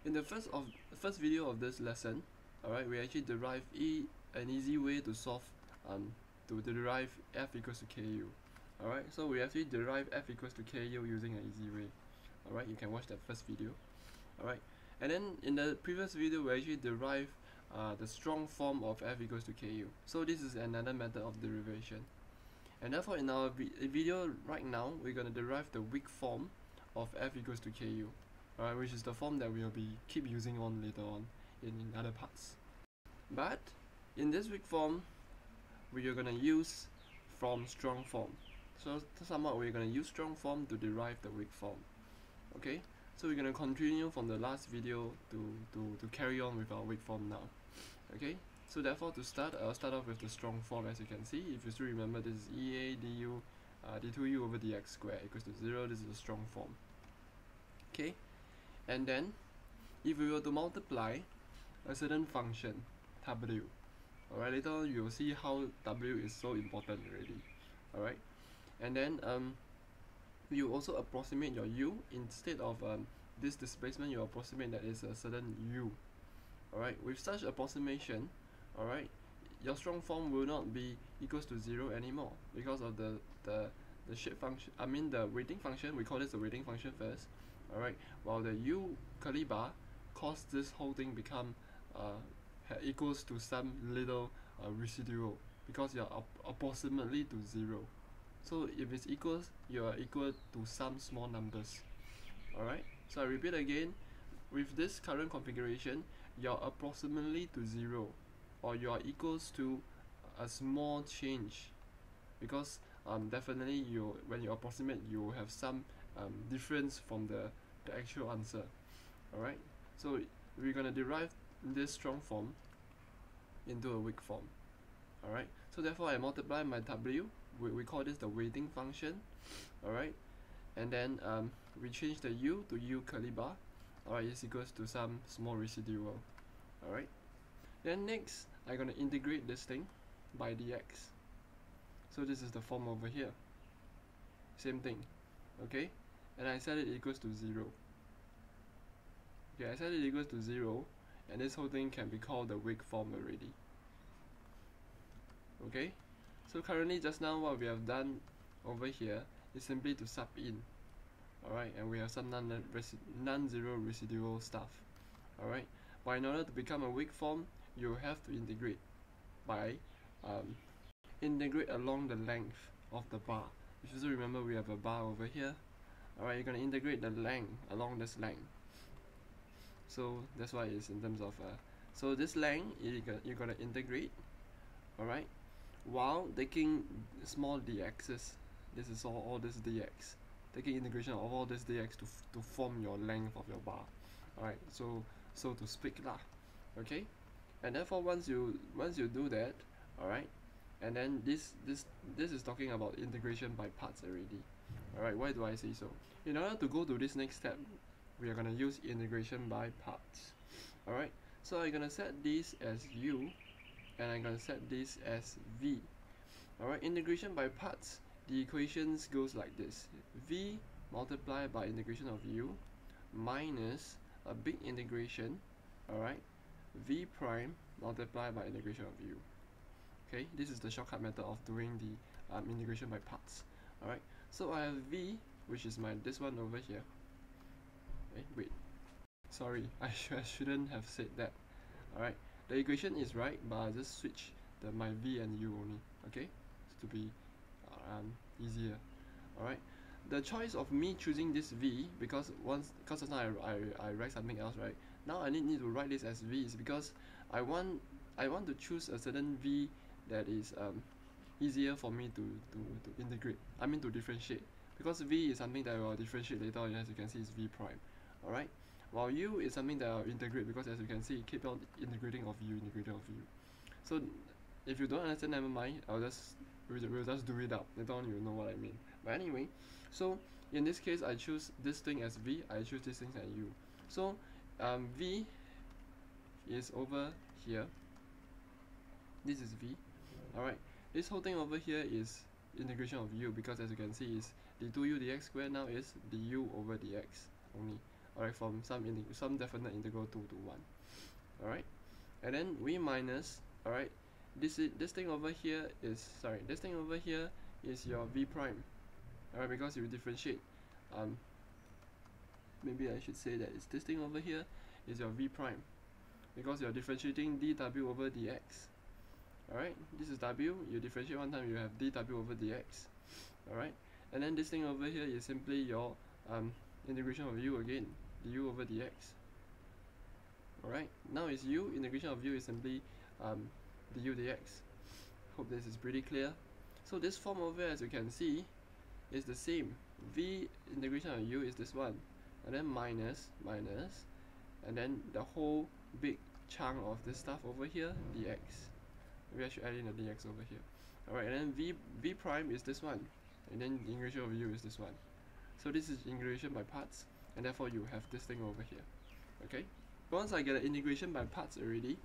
In the first video of this lesson, alright, we actually derived an easy way to solve to derive f equals to KU. Alright, so we actually derive f equals to KU using an easy way. Alright, you can watch that first video. Alright, and then in the previous video we actually derived the strong form of f equals to KU. So this is another method of derivation. And therefore in our video right now, we're going to derive the weak form of f equals to KU. Alright, which is the form that we'll be keep using on later on in other parts. But in this weak form, we are going to use from strong form. So somehow we're going to use strong form to derive the weak form. Okay, so we're going to continue from the last video to carry on with our weak form now. Okay, so therefore to start, I'll start off with the strong form. As you can see, if you still remember, this is EA du d2u over dx squared equals to 0. This is the strong form. Okay, and then if we were to multiply a certain function w, alright, later on you will see how w is so important already. Alright, and then you also approximate your u. Instead of this displacement, you approximate that is a certain u. Alright, with such approximation, alright, your strong form will not be equals to 0 anymore because of the shape function, I mean the weighting function. We call this the weighting function first. Alright, while the u curly bar cause this whole thing become equals to some little residual, because you are approximately to 0. So if it's equals, you are equal to some small numbers. Alright, so I repeat again, with this current configuration, you are approximately to 0, or you are equals to a small change, because definitely when you approximate, you have some difference from the actual answer. Alright, so we're going to derive this strong form into a weak form. Alright, so therefore I multiply my w, we call this the weighting function. Alright, and then we change the u to u curly bar. Alright, is equals to some small residual. Alright, then next I'm going to integrate this thing by dx. So this is the form over here. Same thing. Okay, and I set it equals to 0. Okay, I set it equals to 0, and this whole thing can be called the weak form already. Okay, so currently just now what we have done over here is simply to sub in. Alright, and we have some non-zero residual stuff. Alright, but in order to become a weak form, you have to integrate by integrate along the length of the bar. If you still remember, we have a bar over here. Alright, you're going to integrate the length along this length. So that's why it's in terms of so this length you're going to integrate, alright, while taking small dx's. This is all this dx, taking integration of all this dx to form your length of your bar. Alright, so to speak lah. Okay, and therefore once you do that, alright, and then this is talking about integration by parts already. Alright, why do I say so? In order to go to this next step, we are going to use integration by parts. Alright, so I'm going to set this as u, and I'm going to set this as v. Alright, integration by parts, the equations goes like this: v multiplied by integration of u minus a big integration, alright, v prime multiplied by integration of u. Okay, this is the shortcut method of doing the integration by parts. Alright, so I have v, which is this one over here. Wait, sorry, I shouldn't have said that. Alright, the equation is right, but I just switch my v and u only, okay, to be easier. Alright, the choice of me choosing this v, because just now I write something else, right? Now I need to write this as v is because I want to choose a certain v that is easier for me to integrate, I mean to differentiate, because v is something that I will differentiate later on. As you can see, it's v prime. Alright, while u is something that I'll integrate, because as you can see, keep on integrating of u. So if you don't understand, never mind, we'll just do it up later on. You know what I mean. But anyway, so in this case I choose this thing as v, I choose this thing as u. So v is over here, this is v. Alright, this whole thing over here is integration of u, because as you can see is d2u dx squared now is du over dx only. alright, from some definite integral 2 to 1. Alright, and then we minus, alright, this thing over here is, this thing over here is your v prime, alright, because you differentiate, maybe I should say that it's this thing over here is your v prime, because you're differentiating dw over dx. Alright, this is w, you differentiate one time, you have dw over dx. Alright, and then this thing over here is simply your integration of u again, du over dx. Alright, now is u, integration of u is simply du dx. Hope this is pretty clear. So this form over here, as you can see, is the same. V integration of u is this one, and then minus, and then the whole big chunk of this stuff over here, dx. Maybe I should add in the dx over here. Alright, and then v prime is this one, and then the integration of u is this one. So this is integration by parts, and therefore you have this thing over here. Okay? Once I get an integration by parts already,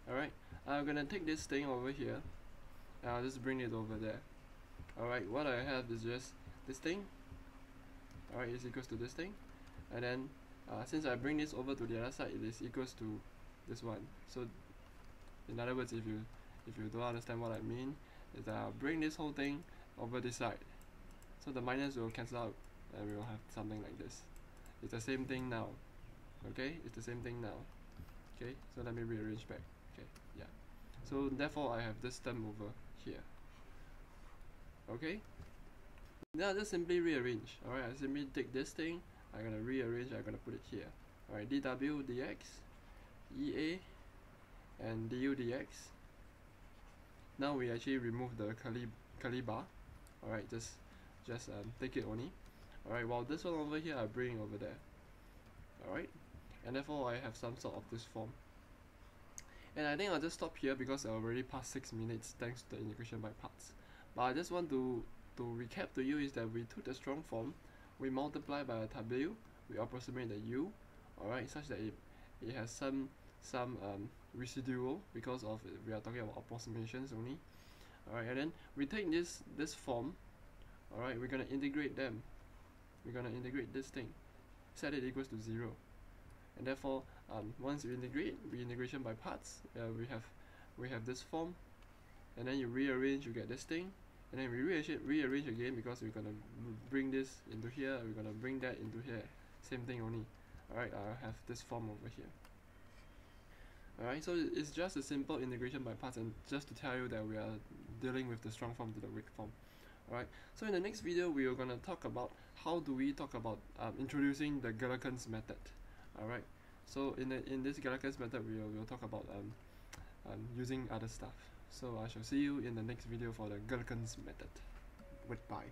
alright, I'm gonna take this thing over here, and I'll just bring it over there. Alright, what I have is just this thing, alright, is equals to this thing, and then since I bring this over to the other side, it is equals to this one. So in other words, if you don't understand what I mean, is that I'll bring this whole thing over this side. So the minus will cancel out, and we will have something like this. It's the same thing now. Okay, it's the same thing now. Okay, so let me rearrange back. Okay, yeah. So therefore I have this term over here. Okay, now just simply rearrange. Alright, I simply take this thing, I'm gonna rearrange, I'm gonna put it here. Alright, dw dx, ea, and du dx. Now we actually remove the curly bar. Alright, just take it only. Alright, while this one over here I bring over there. Alright, and therefore I have some sort of this form. And I think I'll just stop here because I already passed 6 minutes thanks to the integration by parts. But I just want to recap to you is that we took the strong form, we multiply by a w, we approximate the u, alright, such that it has some residual, because of we are talking about approximations only. Alright, and then we take this form, alright, we're gonna integrate them. We're gonna integrate this thing, set it equals to 0. And therefore, once you integrate, integration by parts, we have this form, and then you rearrange, you get this thing, and then we rearrange again because we're gonna bring this into here, we're gonna bring that into here, same thing only. Alright, I have this form over here. Alright, so it's just a simple integration by parts, and just to tell you that we are dealing with the strong form to the weak form. Alright, so in the next video we are going to talk about how do we talk about introducing the Galerkin's method. Alright, so in this Galerkin's method we will talk about using other stuff. So I shall see you in the next video for the Galerkin's method. Goodbye.